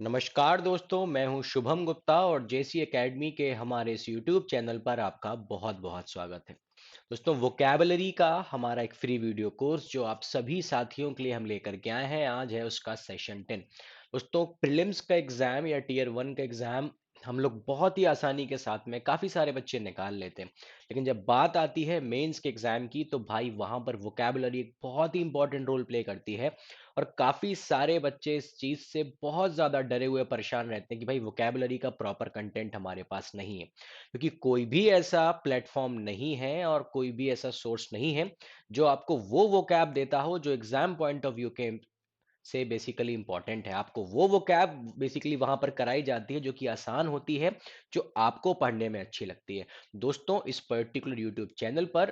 नमस्कार दोस्तों, मैं हूं शुभम गुप्ता और जेसी एकेडमी के हमारे इस यूट्यूब चैनल पर आपका बहुत-बहुत स्वागत है। दोस्तों, वोकैबुलरी का हमारा एक फ्री वीडियो कोर्स जो आप सभी साथियों के लिए हम लेकर के आए हैं, आज है उसका सेशन 10। दोस्तों, प्रीलिम्स का एग्ज़ाम या टियर 1 का एग्ज़ाम हम लोग बहुत ही आसानी के साथ में काफ़ी सारे बच्चे निकाल लेते हैं। लेकिन जब बात आती है मेंस के एग्ज़ाम की, तो भाई वहाँ पर वोकैबुलरी एक बहुत ही इम्पोर्टेंट रोल प्ले करती है। और काफ़ी सारे बच्चे इस चीज़ से बहुत ज़्यादा डरे हुए परेशान रहते हैं कि भाई वोकैबुलरी का प्रॉपर कंटेंट हमारे पास नहीं है। क्योंकि कोई भी ऐसा प्लेटफ़ॉर्म नहीं है और कोई भी ऐसा सोर्स नहीं है, जो आपको वो वोकैब देता हो जो एग्ज़ाम पॉइंट ऑफ व्यू के से बेसिकली इम्पोर्टेंट है। आपको वो वोकैब बेसिकली वहाँ पर कराई जाती है जो कि आसान होती है, जो आपको पढ़ने में अच्छी लगती है। दोस्तों, इस पर्टिकुलर यूट्यूब चैनल पर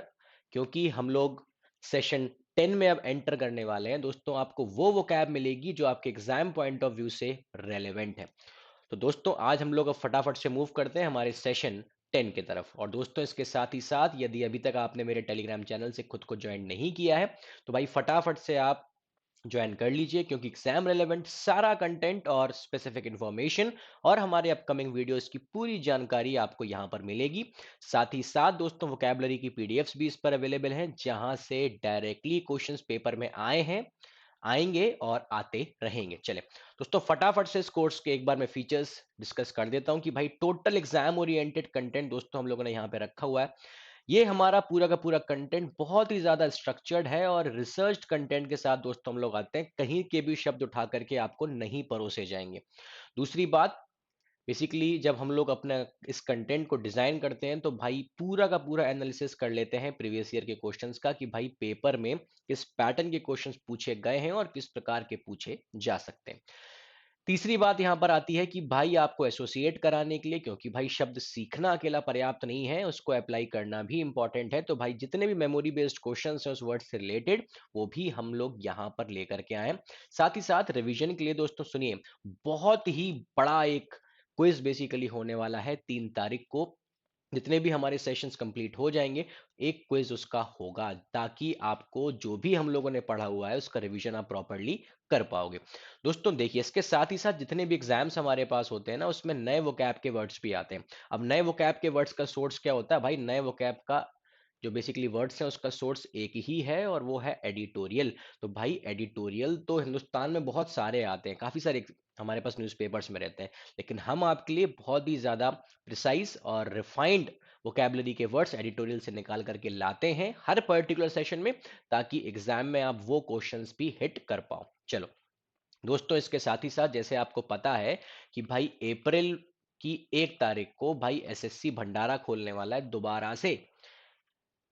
क्योंकि हम लोग सेशन 10 में अब एंटर करने वाले हैं, दोस्तों आपको वो वोकैब मिलेगी जो आपके एग्ज़ाम पॉइंट ऑफ व्यू से रेलेवेंट है। तो दोस्तों, आज हम लोग अब फटाफट से मूव करते हैं हमारे सेशन 10 की तरफ। और दोस्तों, इसके साथ ही साथ यदि अभी तक आपने मेरे टेलीग्राम चैनल से खुद को जॉइन नहीं किया है, तो भाई फटाफट से आप ज्वाइन कर लीजिए, क्योंकि एग्जाम रेलेवेंट सारा कंटेंट और स्पेसिफिक इंफॉर्मेशन और हमारे अपकमिंग वीडियोस की पूरी जानकारी आपको यहां पर मिलेगी। साथ ही साथ दोस्तों, वोकैबुलरी की पीडीएफ्स भी इस पर अवेलेबल हैं, जहां से डायरेक्टली क्वेश्चंस पेपर में आए हैं, आएंगे और आते रहेंगे। चले दोस्तों, फटाफट से इस कोर्स के एक बार मैं फीचर्स डिस्कस कर देता हूं कि भाई टोटल एग्जाम ओरिएंटेड कंटेंट दोस्तों हम लोगों ने यहाँ पे रखा हुआ है। ये हमारा पूरा का पूरा कंटेंट बहुत ही ज़्यादा स्ट्रक्चर्ड है और रिसर्च्ड कंटेंट के साथ दोस्तों हम लोग आते हैं, कहीं के भी शब्द उठा करके आपको नहीं परोसे जाएँगे। दूसरी बात, बेसिकली जब हम लोग अपना इस कंटेंट को डिज़ाइन करते हैं, तो भाई पूरा का पूरा एनालिसिस कर लेते हैं प्रीवियस ईयर के क्वेश्चंस का कि भाई पेपर में किस पैटर्न के क्वेश्चंस पूछे गए हैं और किस प्रकार के पूछे जा सकते हैं। तीसरी बात यहाँ पर आती है कि भाई आपको एसोसिएट कराने के लिए, क्योंकि भाई शब्द सीखना अकेला पर्याप्त नहीं है, उसको अप्लाई करना भी इंपॉर्टेंट है। तो भाई जितने भी मेमोरी बेस्ड क्वेश्चंस हैं उस वर्ड से रिलेटेड, वो भी हम लोग यहाँ पर लेकर के आए हैं। साथ ही साथ रिवीजन के लिए दोस्तों सुनिए, बहुत ही बड़ा एक क्विज बेसिकली होने वाला है 3 तारीख को। जितने भी हमारे सेशंस कंप्लीट हो जाएंगे, एक क्विज उसका होगा, ताकि आपको जो भी हम लोगों ने पढ़ा हुआ है उसका रिवीजन आप प्रॉपर्ली कर पाओगे। दोस्तों देखिए, इसके साथ ही साथ जितने भी एग्जाम्स हमारे पास होते हैं ना, उसमें नए वोकैब के वर्ड्स भी आते हैं। अब नए वोकैब के वर्ड्स का सोर्स क्या होता है भाई? नए वोकैब का जो बेसिकली वर्ड्स हैं उसका सोर्स एक ही है और वो है एडिटोरियल। तो भाई एडिटोरियल तो हिंदुस्तान में बहुत सारे आते हैं, काफी सारे हमारे पास न्यूज़पेपर्स में रहते हैं, लेकिन हम आपके लिए बहुत ही ज्यादा प्रिसाइज और रिफाइंड वोकैबुलरी के वर्ड्स एडिटोरियल से निकाल करके लाते हैं हर पर्टिकुलर सेशन में, ताकि एग्जाम में आप वो क्वेश्चंस भी हिट कर पाओ। चलो दोस्तों, इसके साथ ही साथ जैसे आपको पता है कि भाई अप्रैल की 1 तारीख को भाई एसएससी भंडारा खोलने वाला है दोबारा से।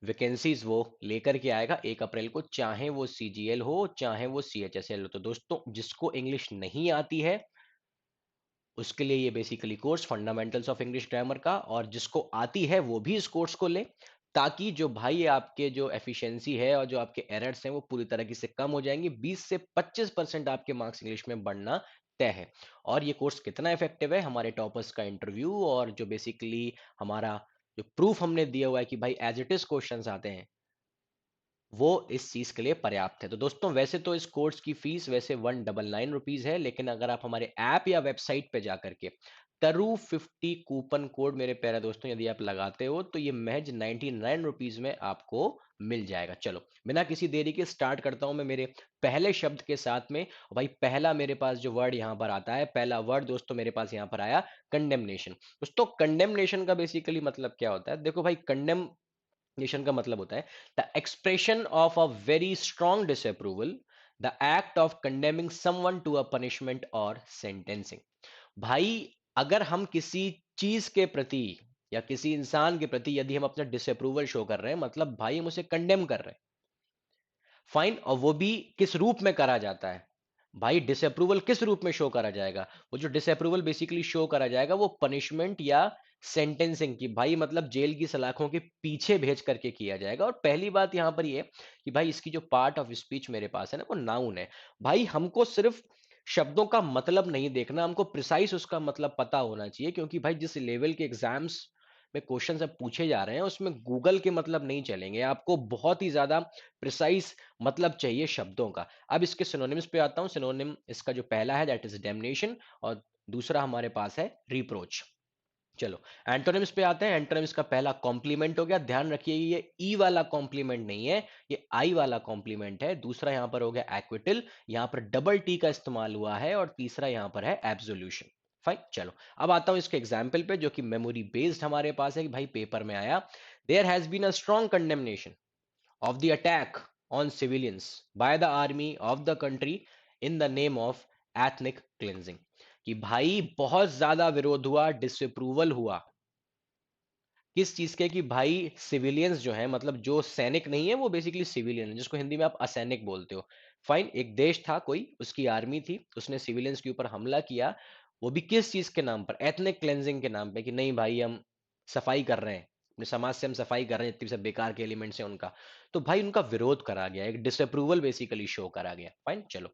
वैकेंसीज वो लेकर के आएगा 1 अप्रैल को, चाहे वो सीजीएल हो चाहे वो सीएचएसएल हो। तो दोस्तों, जिसको इंग्लिश नहीं आती है उसके लिए ये basically course fundamentals of English grammar का, और जिसको आती है वो भी इस कोर्स को ले, ताकि जो भाई आपके जो एफिशिएंसी है और जो आपके एरर्स हैं वो पूरी तरीके से कम हो जाएंगे। 20 से 25% आपके मार्क्स इंग्लिश में बढ़ना तय है। और ये कोर्स कितना इफेक्टिव है, हमारे टॉपर्स का इंटरव्यू और जो बेसिकली हमारा जो प्रूफ हमने दिया हुआ है कि भाई एज इट इज क्वेश्चंस आते हैं, वो इस चीज के लिए पर्याप्त है। तो दोस्तों, वैसे तो इस कोर्स की फीस वैसे 199 रुपीज है, लेकिन अगर आप हमारे ऐप या वेबसाइट पे जाकर के TARU50 कूपन कोड मेरे प्यारे दोस्तों यदि आप लगाते हो, तो ये महज 99 रुपीज में आपको मिल जाएगा। चलो बिना किसी देरी के स्टार्ट करता हूं मैं मेरे पहले शब्द के साथ में। और भाई पहला मेरे पास जो वर्ड यहाँ पर आता है, पहला वर्ड दोस्तों मेरे पास यहाँ पर आया, कंडेमनेशन। दोस्तों, कंडेमनेशन का बेसिकली मतलब क्या होता है? देखो भाई, कंडेम नेशन का मतलब होता है the expression of a very strong disapproval, the act of condemning someone to a punishment और सेंटेंसिंग। भाई, अगर हम किसी चीज के प्रति या किसी इंसान के प्रति यदि हम अपना डिसअप्रूवल शो कर रहे हैं, मतलब भाई हम उसे कंडेम कर रहे हैं, फाइन, और वो भी किस रूप में करा जाता है? भाई डिसअप्रूवल किस रूप में शो करा जाएगा? वो जो डिसअप्रूवल बेसिकली शो करा जाएगा वो पनिशमेंट या सेंटेंसिंग की, भाई मतलब जेल की सलाखों के पीछे भेज करके किया जाएगा। और पहली बात यहां पर ये कि भाई इसकी जो पार्ट ऑफ स्पीच मेरे पास है ना, वो नाउन है। भाई हमको सिर्फ शब्दों का मतलब नहीं देखना, हमको प्रिसाइज उसका मतलब पता होना चाहिए, क्योंकि भाई जिस लेवल के एग्जाम्स में क्वेश्चन अब पूछे जा रहे हैं उसमें गूगल के मतलब नहीं चलेंगे, आपको बहुत ही ज्यादा प्रिसाइज मतलब चाहिए शब्दों का। अब इसके सिनोनिम्स पे आता हूं। सिनोनिम इसका जो पहला है दैट इज डैमनेशन, और दूसरा हमारे पास है रिप्रोच। चलो एंटोनिम्स पे आते हैं। एंटोनिम्स का पहला कॉम्प्लीमेंट हो गया। ध्यान रखिए ये ई वाला कॉम्प्लीमेंट नहीं है, ये आई वाला कॉम्प्लीमेंट है। दूसरा यहां पर हो गया एक्विटल, यहां पर डबल टी का इस्तेमाल हुआ है, और तीसरा यहां पर है एब्सोल्यूशन। फाइन, चलो अब आता हूं इसके एग्जाम्पल पे जो कि मेमोरी बेस्ड हमारे पास है कि भाई पेपर में आया। There has been a strong condemnation of the attack on civilians by the army of the country in the name of ethnic cleansing। कि भाई बहुत ज्यादा विरोध हुआ, डिसअप्रूवल हुआ किस चीज के, कि भाई सिविलियंस जो है, मतलब जो सैनिक नहीं है वो बेसिकली सिविलियन है, जिसको हिंदी में आप असैनिक बोलते हो। फाइन, एक देश था कोई, उसकी आर्मी थी, उसने सिविलियंस के ऊपर हमला किया। वो भी किस चीज के नाम पर? एथनिक क्लेंजिंग के नाम पे, कि नहीं भाई हम सफाई कर रहे हैं, अपने समाज से हम सफाई कर रहे हैं, जितने भी सब बेकार के एलिमेंट्स हैं उनका। तो भाई उनका विरोध करा गया, एक डिसअप्रूवल बेसिकली शो करा गया। फाइन, चलो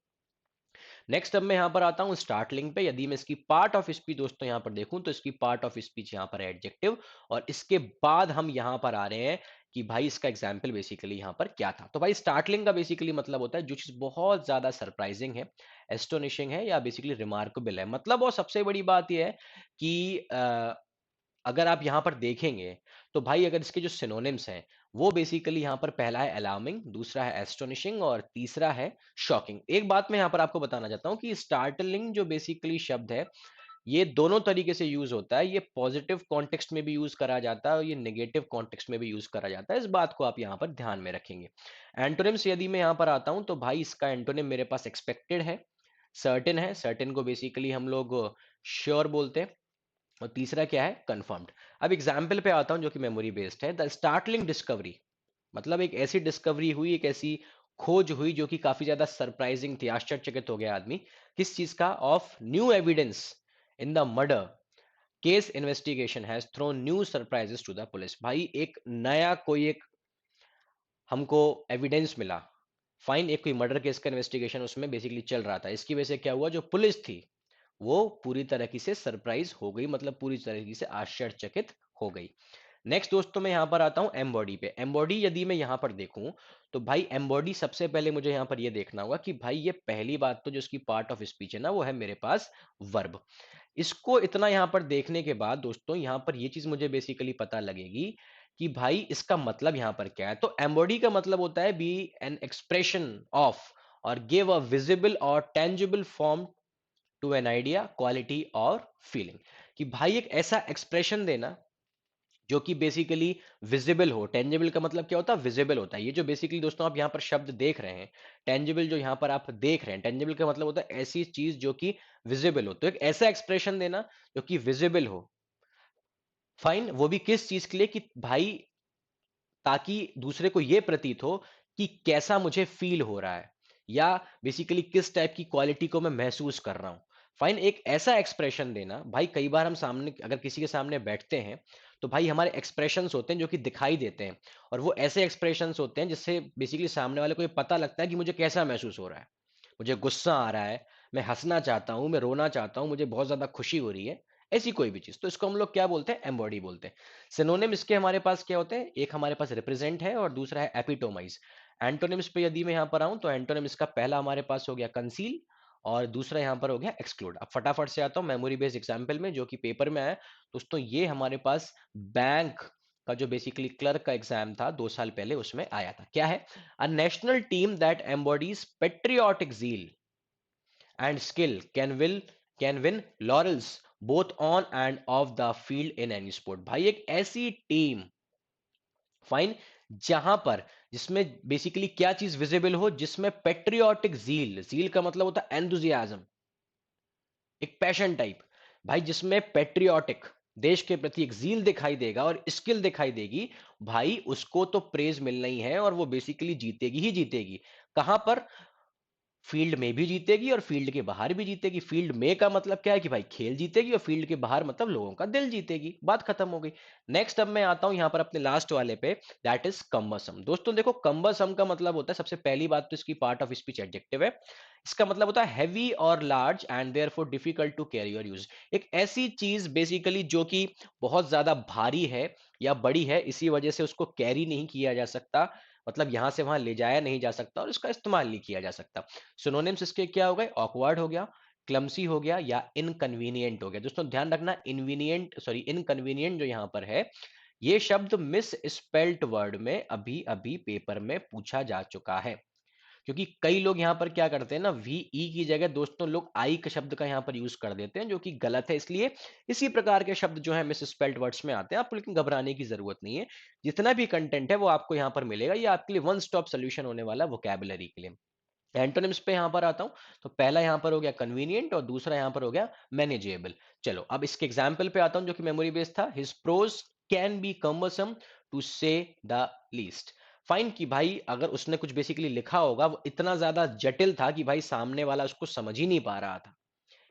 नेक्स्ट अब मैं यहां पर आता हूं स्टार्ट लिंक पे। यदि मैं इसकी पार्ट ऑफ स्पीच दोस्तों यहां पर देखूं तो इसकी पार्ट ऑफ स्पीच यहां पर है एडजेक्टिव, और इसके बाद हम यहां पर आ रहे हैं कि भाई इसका एग्जाम्पल बेसिकली यहां पर क्या था। तो भाई स्टार्टलिंग का बेसिकली मतलब होता है जो चीज बहुत ज्यादा सरप्राइजिंग है, एस्टोनिशिंग है, या बेसिकली रिमार्केबल है। मतलब, और सबसे बड़ी बात यह है कि अगर आप यहां पर देखेंगे तो भाई अगर इसके जो सिनोनिम्स हैं वो बेसिकली यहां पर पहला है अलार्मिंग, दूसरा है एस्टोनिशिंग, और तीसरा है शॉकिंग। एक बात मैं यहां पर आपको बताना चाहता हूं कि स्टार्टलिंग जो बेसिकली शब्द है ये दोनों तरीके से यूज होता है। ये पॉजिटिव कॉन्टेक्स्ट में भी यूज करा जाता है और ये नेगेटिव कॉन्टेक्स्ट में भी यूज करा जाता है। इस बात को आप यहां पर ध्यान में रखेंगे। एंटोनिम्स यदि मैं यहां पर आता हूं तो भाई इसका एंटोनिम मेरे पास एक्सपेक्टेड है, सर्टेन है, सर्टेन को बेसिकली हम लोग श्योर बोलते हैं, और तीसरा क्या है? कंफर्म्ड। अब एग्जाम्पल पे आता हूं जो कि मेमोरी बेस्ड है। द स्टार्टलिंग डिस्कवरी, मतलब एक ऐसी डिस्कवरी हुई, एक ऐसी खोज हुई जो कि काफी ज्यादा सरप्राइजिंग थी, आश्चर्यचकित हो गया आदमी। किस चीज का? Of new evidence in the murder case investigation has thrown new surprises to the police. भाई एक नया कोई एक हमको एविडेंस मिला। फाइन, एक कोई मर्डर केस का इन्वेस्टिगेशन उसमें बेसिकली चल रहा था। इसकी वजह से क्या हुआ, जो पुलिस थी वो पूरी तरीके से सरप्राइज हो गई, मतलब पूरी तरीके से आश्चर्यचकित हो गई। नेक्स्ट दोस्तों मैं यहां पर आता हूं एम्बॉडी पे। एम्बॉडी यदि मैं यहां पर देखूं तो भाई एम्बॉडी सबसे पहले मुझे यहां पर यह देखना होगा कि भाई ये पहली बात तो जो इसकी पार्ट ऑफ स्पीच है ना वो है मेरे पास वर्ब। इसको इतना यहां पर देखने के बाद दोस्तों यहां पर ये चीज मुझे बेसिकली पता लगेगी कि भाई इसका मतलब यहां पर क्या है। तो एम्बॉडी का मतलब होता है बी एन एक्सप्रेशन ऑफ और गिव अ विजिबल और tangible form to an idea, quality और फीलिंग। कि भाई एक ऐसा एक्सप्रेशन देना जो कि बेसिकली विजिबल हो। टेंजिबल का मतलब क्या होता है? विजिबल होता है। ये जो बेसिकली दोस्तों आप यहाँ पर शब्द देख रहे हैं, टेंजिबल जो यहाँ पर आप देख रहे हैं, टेंजिबल का मतलब होता है ऐसी चीज जो कि विजिबल हो। तो एक ऐसा एक्सप्रेशन देना जो कि विजिबल हो। फाइन, वो भी किस चीज के लिए? कि भाई ताकि दूसरे को यह प्रतीत हो कि कैसा मुझे फील हो रहा है, या बेसिकली किस टाइप की क्वालिटी को मैं महसूस कर रहा हूं। फाइन, एक ऐसा एक्सप्रेशन देना। भाई कई बार हम सामने अगर किसी के सामने बैठते हैं तो भाई हमारे एक्सप्रेशंस होते हैं जो कि दिखाई देते हैं, और वो ऐसे एक्सप्रेशंस होते हैं जिससे बेसिकली सामने वाले को ये पता लगता है कि मुझे कैसा महसूस हो रहा है। मुझे गुस्सा आ रहा है, मैं हंसना चाहता हूं, मैं रोना चाहता हूं, मुझे बहुत ज्यादा खुशी हो रही है, ऐसी कोई भी चीज। तो इसको हम लोग क्या बोलते हैं? एम्बॉडी बोलते हैं। सिनोनिम इसके हमारे पास क्या होते हैं? एक हमारे पास रिप्रेजेंट है और दूसरा है एपिटोमाइज। एंटोनिम्स पे यदि मैं यहां पर आऊं तो एंटोनिम इसका पहला हमारे पास हो गया कंसील, और दूसरा यहां पर हो गया एक्सक्लूड। अब फटाफट से आता हूं मेमोरी बेस्ड एग्जांपल में जो कि पेपर में आया। दोस्तों ये हमारे पास बैंक का जो बेसिकली क्लर्क का एग्जाम था 2 साल पहले, उसमें आया था। क्या है? A national team that embodies patriotic zeal and skill can win laurels both on and off the field in any sport। भाई एक ऐसी टीम, फाइन, जहां पर जिसमें बेसिकली क्या चीज विजिबल हो? जिसमें पेट्रियोटिक जील, जील का मतलब होता है एंथुजियाज्म, एक पैशन टाइप। भाई जिसमें पेट्रियोटिक, देश के प्रति एक जील दिखाई देगा और स्किल दिखाई देगी, भाई उसको तो प्रेज मिलना ही है, और वो बेसिकली जीतेगी ही जीतेगी। कहां पर? फील्ड में भी जीतेगी और फील्ड के बाहर भी जीतेगी। फील्ड में का मतलब क्या है कि भाई खेल जीतेगी, और फील्ड के बाहर मतलब लोगों का दिल जीतेगी। बात खत्म हो गई। नेक्स्ट अब मैं आता हूं यहां पर अपने लास्ट वाले पे, दैट इज कम्बसम। दोस्तों देखो, कम्बसम का मतलब होता है, सबसे पहली बात तो इसकी पार्ट ऑफ स्पीच एडजेक्टिव है। इसका मतलब होता है हैवी और large and therefore difficult to carry और यूज। एक ऐसी चीज बेसिकली जो कि बहुत ज्यादा भारी है या बड़ी है, इसी वजह से उसको कैरी नहीं किया जा सकता, मतलब यहां से वहां ले जाया नहीं जा सकता और इसका इस्तेमाल नहीं किया जा सकता। सिनोनिम्स इसके क्या हो गए? ऑकवर्ड हो गया, क्लमसी हो गया, या इनकन्वीनियंट हो गया। दोस्तों ध्यान रखना, इनवीनियंट सॉरी इनकन्वीनियंट जो यहां पर है, ये शब्द मिस स्पेल्ट वर्ड में अभी अभी पेपर में पूछा जा चुका है। क्योंकि कई लोग यहां पर क्या करते हैं ना, वी ई की जगह दोस्तों लोग आई का शब्द का यहां पर यूज कर देते हैं, जो कि गलत है। इसलिए इसी प्रकार के शब्द जो है मिस स्पेल्ड वर्ड्स में आते हैं, आपको लेकिन घबराने की जरूरत नहीं है। जितना भी कंटेंट है वो आपको यहां पर मिलेगा, ये आपके लिए वन स्टॉप सोल्यूशन होने वाला वोकैबुलरी के लिए। एंटोनिम्स पे यहां पर आता हूं, तो पहला यहां पर हो गया कन्वीनियंट और दूसरा यहां पर हो गया मैनेजेबल। चलो अब इसके एग्जाम्पल पे आता हूं, जो कि मेमोरी बेस्ड था। His prose can be cumbersome to say the least. Fine कि भाई अगर उसने कुछ बेसिकली लिखा होगा, वो इतना ज्यादा जटिल था कि भाई सामने वाला उसको समझ ही नहीं पा रहा था,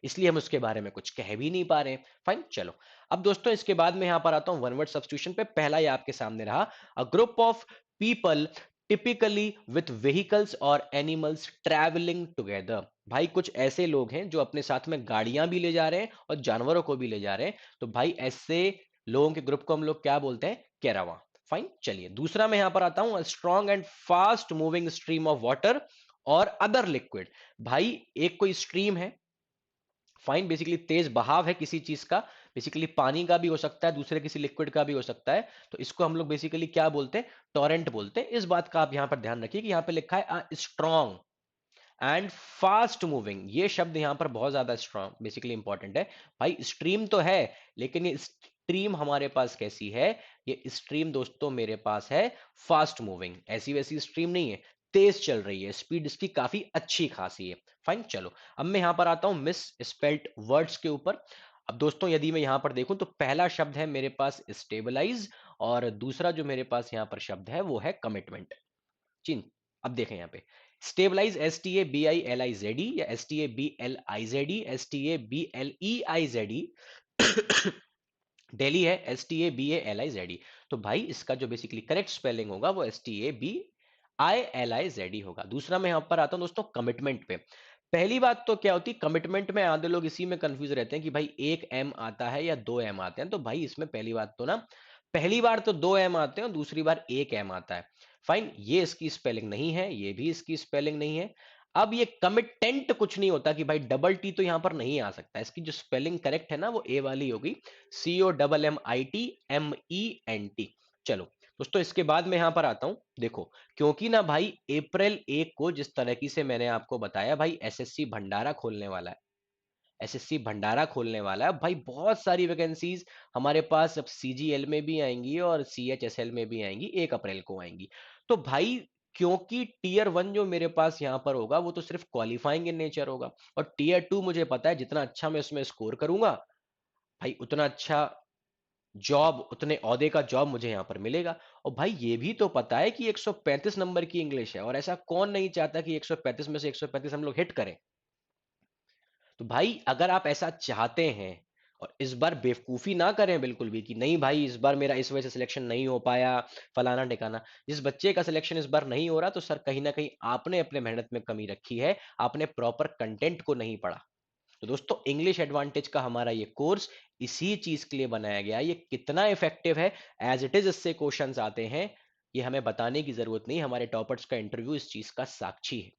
इसलिए हम उसके बारे में कुछ कह भी नहीं पा रहे हैं। फाइन चलो, अब दोस्तों इसके बाद में यहां पर आता हूं वन वर्ड सब्स्टिट्यूशन पे। पहला ये आपके सामने रहा, a group of people typically with vehicles और एनिमल्स ट्रैवलिंग टुगेदर। भाई कुछ ऐसे लोग हैं जो अपने साथ में गाड़ियां भी ले जा रहे हैं और जानवरों को भी ले जा रहे हैं, तो भाई ऐसे लोगों के ग्रुप को हम लोग क्या बोलते हैं? कैरावां। फाइन चलिए, दूसरा मैं यहां पर आता हूं, strong and fast moving stream of water और अदर लिक्विड। भाई एक कोई स्ट्रीम है, फाइन बेसिकली तेज बहाव है किसी चीज का, बेसिकली पानी का भी हो सकता है, दूसरे किसी लिक्विड का भी हो सकता है, तो इसको हम लोग बेसिकली क्या बोलते हैं? टॉरेंट बोलते हैं। इस बात का आप यहां पर ध्यान रखिए कि यहां पे लिखा है स्ट्रॉन्ग एंड फास्ट मूविंग। ये शब्द यहां पर बहुत ज्यादा स्ट्रॉन्ग बेसिकली इंपॉर्टेंट है। भाई स्ट्रीम तो है, लेकिन ये स्ट्रीम हमारे पास कैसी है? ये स्ट्रीम दोस्तों मेरे पास है फास्ट मूविंग, ऐसी वैसी स्ट्रीम नहीं है, तेज चल रही है, स्पीड इसकी काफी अच्छी खासी है। फाइन चलो, अब मैं यहां पर आता हूं मिस स्पेल्ड वर्ड्स के ऊपर। अब दोस्तों यदि मैं यहां पर देखूं, तो पहला शब्द है मेरे पास स्टेबलाइज, और दूसरा जो मेरे पास यहां पर शब्द है वो है कमिटमेंट। चिन, अब देखें यहाँ पे, स्टेबलाइज STABILIZE या STABLIZE, STABLEIZE। डेली है STABALIZE। तो भाई इसका जो बेसिकली करेक्ट स्पेलिंग होगा वो STABILIZE होगा। दूसरा मैं यहां पर आता हूं दोस्तों कमिटमेंट पे। पहली बात तो क्या होती, कमिटमेंट में आधे लोग इसी में कंफ्यूज रहते हैं कि भाई एक एम आता है या दो एम आते हैं। तो भाई इसमें पहली बात तो ना, पहली बार तो दो एम आते हैं और दूसरी बार एक एम आता है। फाइन, ये इसकी स्पेलिंग नहीं है, ये भी इसकी स्पेलिंग नहीं है। अब ये कमिटेंट कुछ नहीं होता कि भाई डबल टी तो यहां पर नहीं आ सकता, इसकी जो स्पेलिंग करेक्ट है ना वो ए वाली होगी, COMMITMENT। चलो दोस्तों, इसके बाद मैं यहां पर आता हूं, देखो क्योंकि ना भाई अप्रैल 1 को जिस तरह की से मैंने आपको बताया, भाई एसएससी भंडारा खोलने वाला है, एसएससी भंडारा खोलने वाला है भाई। बहुत सारी वैकेंसीज हमारे पास अब सीजीएल में भी आएंगी और सीएचएसएल में भी आएंगी, 1 अप्रैल को आएंगी। तो भाई क्योंकि टीयर 1 जो मेरे पास यहां पर होगा वो तो सिर्फ क्वालिफाइंग इन नेचर होगा, और टीयर 2 मुझे पता है जितना अच्छा मैं उसमें स्कोर करूंगा, भाई उतना अच्छा जॉब, उतने औहदे का जॉब मुझे यहां पर मिलेगा। और भाई ये भी तो पता है कि 135 नंबर की इंग्लिश है, और ऐसा कौन नहीं चाहता कि 135 में से 135 हम लोग हिट करें। तो भाई अगर आप ऐसा चाहते हैं, और इस बार बेवकूफी ना करें बिल्कुल भी कि नहीं भाई इस बार मेरा इस वजह से सिलेक्शन नहीं हो पाया, फलाना ठिकाना। जिस बच्चे का सिलेक्शन इस बार नहीं हो रहा, तो सर कहीं ना कहीं आपने अपने मेहनत में कमी रखी है, आपने प्रॉपर कंटेंट को नहीं पढ़ा। तो दोस्तों इंग्लिश एडवांटेज का हमारा ये कोर्स इसी चीज के लिए बनाया गया है। ये कितना इफेक्टिव है, एज इट इज इससे क्वेश्चंस आते हैं, ये हमें बताने की जरूरत नहीं, हमारे टॉपर्स का इंटरव्यू इस चीज का साक्षी है।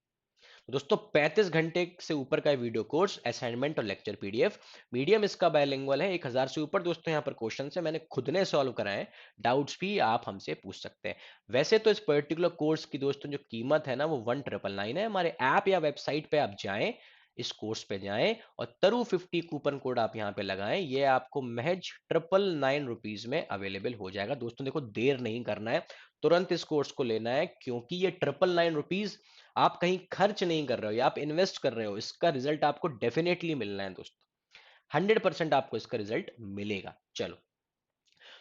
दोस्तों 35 घंटे से ऊपर का वीडियो कोर्स, असाइनमेंट और लेक्चर पीडीएफ, मीडियम इसका बायलिंगुअल है, 1000 से ऊपर दोस्तों यहाँ पर क्वेश्चन है, मैंने खुद ने सॉल्व कराए, डाउट्स भी आप हमसे पूछ सकते हैं। वैसे तो इस पर्टिकुलर कोर्स की दोस्तों जो कीमत है ना वो 1999 है। हमारे ऐप या वेबसाइट पे आप जाएं, इस कोर्स पे जाएं और तरु50 कूपन कोड आप यहाँ पे लगाएं, ये आपको महज 999 रुपीज में अवेलेबल हो जाएगा। दोस्तों देखो देर नहीं करना है, तुरंत इस कोर्स को लेना है, क्योंकि ये 999 रुपीज आप कहीं खर्च नहीं कर रहे हो, या आप इन्वेस्ट कर रहे हो, इसका रिजल्ट आपको डेफिनेटली मिलना है दोस्तों, 100% आपको इसका रिजल्ट मिलेगा। चलो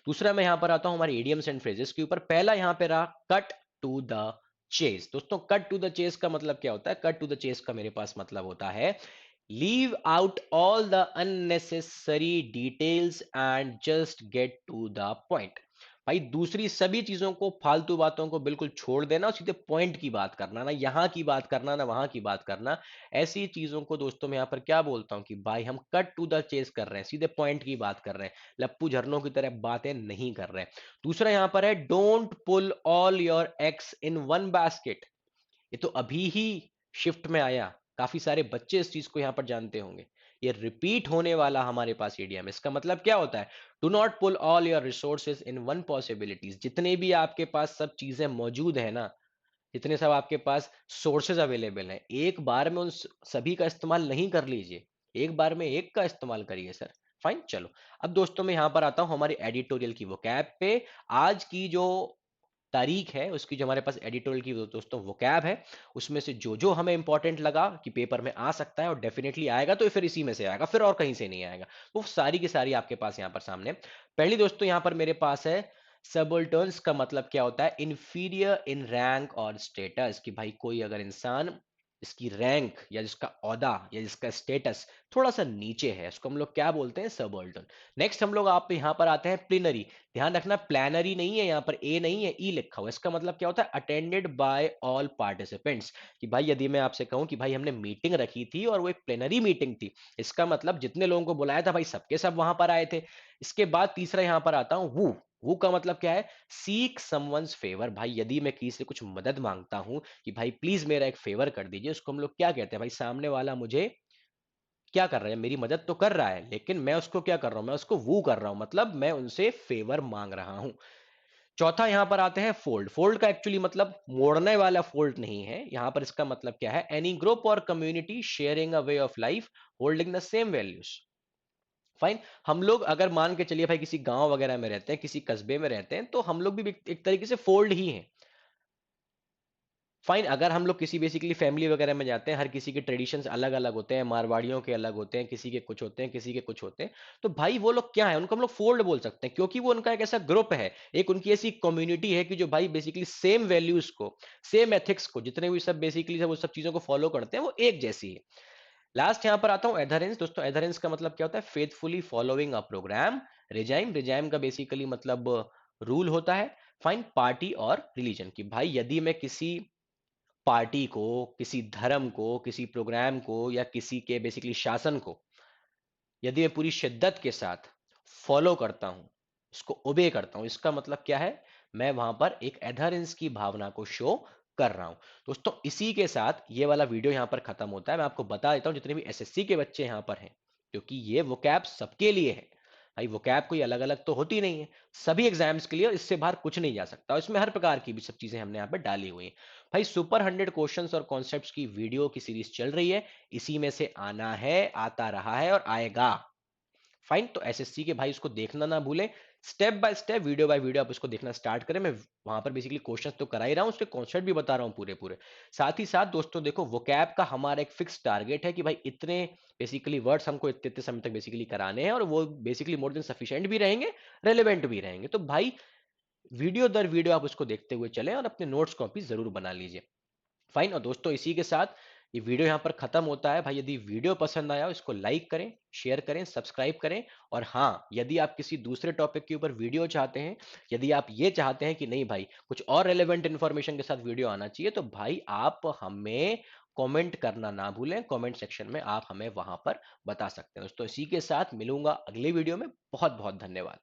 दूसरा मैं यहां पर आता हूं हमारे इडियम्स एंड फ्रेजेस के ऊपर। पहला यहां पे रहा कट टू द चेस। दोस्तों कट टू द चेस का मतलब क्या होता है? कट टू द चेस का मेरे पास मतलब होता है leave out all the unnecessary details and just get to the point. भाई दूसरी सभी चीजों को, फालतू बातों को बिल्कुल छोड़ देना और सीधे पॉइंट की बात करना, ना यहाँ की बात करना ना वहां की बात करना। ऐसी चीजों को दोस्तों मैं यहाँ पर क्या बोलता हूँ कि भाई हम कट टू द चेस कर रहे हैं, सीधे पॉइंट की बात कर रहे हैं, लप्पू झरनों की तरह बातें नहीं कर रहे हैं। दूसरा यहाँ पर है don't pull all your eggs in one basket. ये तो अभी ही शिफ्ट में आया, काफी सारे बच्चे इस चीज को यहां पर जानते होंगे। ये रिपीट होने वाला हमारे पास इडियम। इसका मतलब क्या होता है? Do not pull all your resources in one possibilities. जितने भी आपके पास सब चीजें मौजूद है ना, जितने सब आपके पास सोर्सेज अवेलेबल हैं, एक बार में उन सभी का इस्तेमाल नहीं कर लीजिए, एक बार में एक का इस्तेमाल करिए सर। फाइन, चलो। अब दोस्तों मैं यहां पर आता हूं हमारी एडिटोरियल की वो कैब पे। आज की जो तारीख है उसकी, जो हमारे पास एडिटोरियल की दोस्तों वो कैब है, उसमें से जो जो हमें इंपॉर्टेंट लगा कि पेपर में आ सकता है और डेफिनेटली आएगा, तो फिर इसी में से आएगा, फिर और कहीं से नहीं आएगा, वो सारी की सारी आपके पास यहाँ पर सामने। पहली दोस्तों यहाँ पर मेरे पास है सबल्टर्न्स का मतलब क्या होता है? इंफीरियर इन रैंक और स्टेटस। कि भाई कोई अगर इंसान, इसकी रैंक या जिसका ओहदा या जिसका स्टेटस थोड़ा सा नीचे है, उसको हम लोग क्या बोलते हैं? सबऑर्डिनल। नेक्स्ट हम लोग आप यहाँ पर आते हैं प्लिनरी। ध्यान रखना प्लानरी नहीं है, यहाँ पर ए नहीं है, ई लिखा हुआ। इसका मतलब क्या होता है? Attended by all participants. कि भाई यदि मैं आपसे कहूं कि भाई हमने मीटिंग रखी थी और वो एक प्लेनरी मीटिंग थी, इसका मतलब जितने लोगों को बुलाया था भाई सबके सब वहां पर आए थे। इसके बाद तीसरा यहाँ पर आता हूं वो का मतलब क्या है? Seek someone's favour. भाई यदि मैं किसी से कुछ मदद मांगता हूं कि भाई प्लीज मेरा एक फेवर कर दीजिए, उसको हम लोग क्या कहते हैं? भाई सामने वाला मुझे क्या कर रहा है? मेरी मदद तो कर रहा है, लेकिन मैं उसको क्या कर रहा हूं? मैं उसको वो कर रहा हूं, मतलब मैं उनसे फेवर मांग रहा हूं। चौथा यहां पर आते हैं फोल्ड। फोल्ड का एक्चुअली मतलब मोड़ने वाला फोल्ड नहीं है, यहां पर इसका मतलब क्या है? एनी ग्रुप और community sharing a way of life holding the same values. Fine. हम लोग अगर मान के चलिए भाई किसी गांव वगैरह में रहते हैं, किसी कस्बे में रहते हैं, तो हम लोग भी एक तरीके से फोल्ड ही हैं। फाइन। अगर हम लोग किसी बेसिकली फैमिली वगैरह में जाते हैं, हर किसी के ट्रेडिशंस अलग अलग होते हैं, मारवाड़ियों के अलग होते हैं, किसी के कुछ होते हैं, किसी के कुछ होते हैं, तो भाई वो लोग क्या है? उनको हम लोग फोल्ड बोल सकते हैं, क्योंकि वो उनका एक ऐसा ग्रुप है, एक उनकी ऐसी कम्युनिटी है कि जो भाई बेसिकली सेम वैल्यूज को, सेम एथिक्स को, जितने भी सब बेसिकली सब वो सब चीजों को फॉलो करते हैं, वो एक जैसी है। लास्ट यहां पर आता हूं एडहेरेंस। दोस्तों एडहेरेंस का मतलब क्या होता है? Faithfully following a program. Regime, regime का बेसिकली मतलब रूल होता है। फाइन। पार्टी और रिलीजन। की भाई यदि मैं किसी पार्टी को, किसी धर्म को, किसी प्रोग्राम को या किसी के बेसिकली शासन को यदि मैं पूरी शिद्दत के साथ फॉलो करता हूं, उसको ओबे करता हूं, इसका मतलब क्या है? मैं वहां पर एक एडहरेंस की भावना को शो कर रहा हूं। दोस्तों इसी के साथ ये वाला वीडियो यहां पर खत्म होता है। मैं आपको बता देता हूं जितने भी एसएससी के बच्चे यहां पर हैं, क्योंकि ये वोकैब सबके लिए है। भाई वोकैब कोई अलग अलग तो होती नहीं है, सभी एग्जाम्स के लिए, और इससे बाहर कुछ नहीं जा सकता, और इसमें हर प्रकार की भी सब चीजें हमने यहाँ पे डाली हुई हैं। भाई सुपर 100 क्वेश्चंस और कॉन्सेप्ट्स की वीडियो की सीरीज चल रही है, इसी में से आना है, आता रहा है और आएगा। फाइन। तो एसएससी के भाई उसको देखना ना भूलें, step by step, video by video आप उसको देखना स्टार्ट करें। मैं वहां पर बेसिकली क्वेश्चंस तो करा ही रहा हूं, उसके कॉन्सेप्ट भी बता रहा हूं पूरे पूरे। साथ ही साथ दोस्तों देखो, वोकैब का हमारा एक फिक्स टारगेट है कि भाई इतने बेसिकली वर्ड्स हमको इतने इतने समय तक बेसिकली कराने हैं, और वो बेसिकली मोर देन सफिशिएंट भी रहेंगे, रेलिवेंट भी रहेंगे। तो भाई वीडियो दर वीडियो आप उसको देखते हुए चलें और अपने नोट्स कॉपी जरूर बना लीजिए। फाइन। और दोस्तों इसी के साथ ये वीडियो यहाँ पर खत्म होता है। भाई यदि वीडियो पसंद आया हो, इसको लाइक करें, शेयर करें, सब्सक्राइब करें। और हाँ, यदि आप किसी दूसरे टॉपिक के ऊपर वीडियो चाहते हैं, यदि आप ये चाहते हैं कि नहीं भाई कुछ और रेलेवेंट इंफॉर्मेशन के साथ वीडियो आना चाहिए, तो भाई आप हमें कमेंट करना ना भूलें। कमेंट सेक्शन में आप हमें वहां पर बता सकते हैं। दोस्तों इसी के साथ मिलूंगा अगले वीडियो में। बहुत बहुत धन्यवाद।